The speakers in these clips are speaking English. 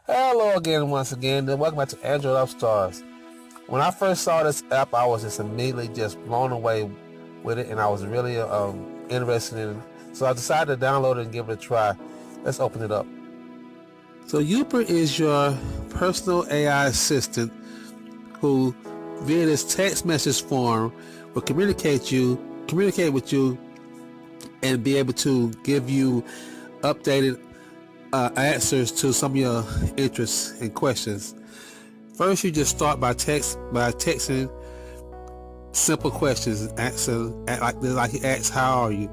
Hello again, once again, and welcome back to Android Upstars. When I first saw this app, I was just immediately just blown away with it, and I was really interested in it. So I decided to download it and give it a try. Let's open it up. So Youper is your personal AI assistant who, via this text message form, will communicate with you, and be able to give you updated answers to some of your interests and questions. First, you just start by texting simple questions, like he asks, "How are you?"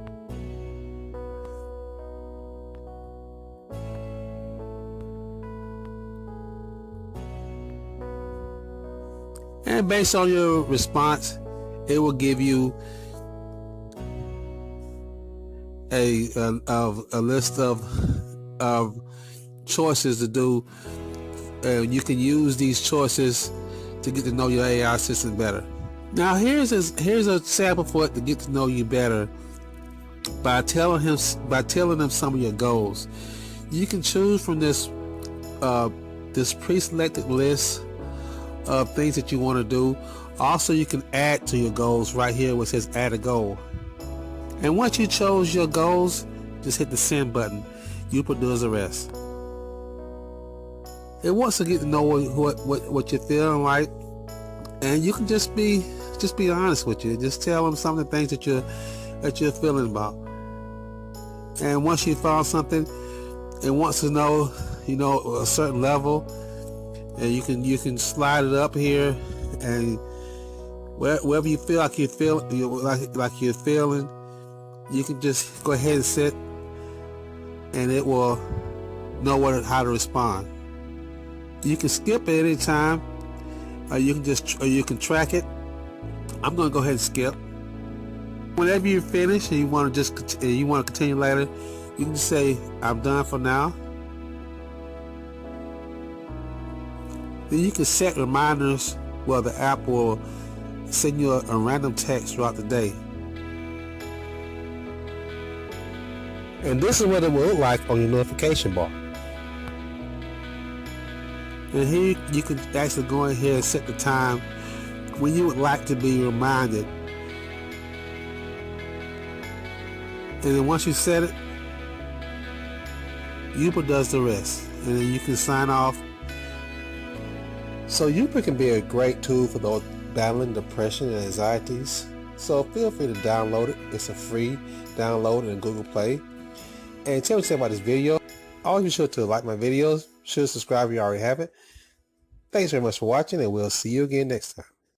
And based on your response, it will give you a list of choices to do, and you can use these choices to get to know your AI assistant better. Now here's a sample for it to get to know you better by telling them some of your goals. You can choose from this pre-selected list of things that you want to do. Also, you can add to your goals right here where it says add a goal. And once you chose your goals, just hit the send button. Youper does the rest. It wants to get to know what you're feeling like, and you can just be honest with you. Just tell them some of the things that you're feeling about. And once you found something, it wants to know, a certain level, and you can slide it up here, and wherever you feel like you're feeling, you can just go ahead and sit, and it will know how to respond. You can skip at any time, or you can track it. I'm going to go ahead and skip. Whenever you're finished and you want to continue later, you can just say, "I'm done for now." Then you can set reminders where the app will send you a random text throughout the day. And this is what it will look like on your notification bar. And here you can actually go in here and set the time when you would like to be reminded. And then once you set it, Youper does the rest. And then you can sign off. So Youper can be a great tool for those battling depression and anxieties. So feel free to download it. It's a free download in Google Play. And tell me something about this video. Always be sure to like my videos. Subscribe if you already have it. Thanks very much for watching, and we'll see you again next time.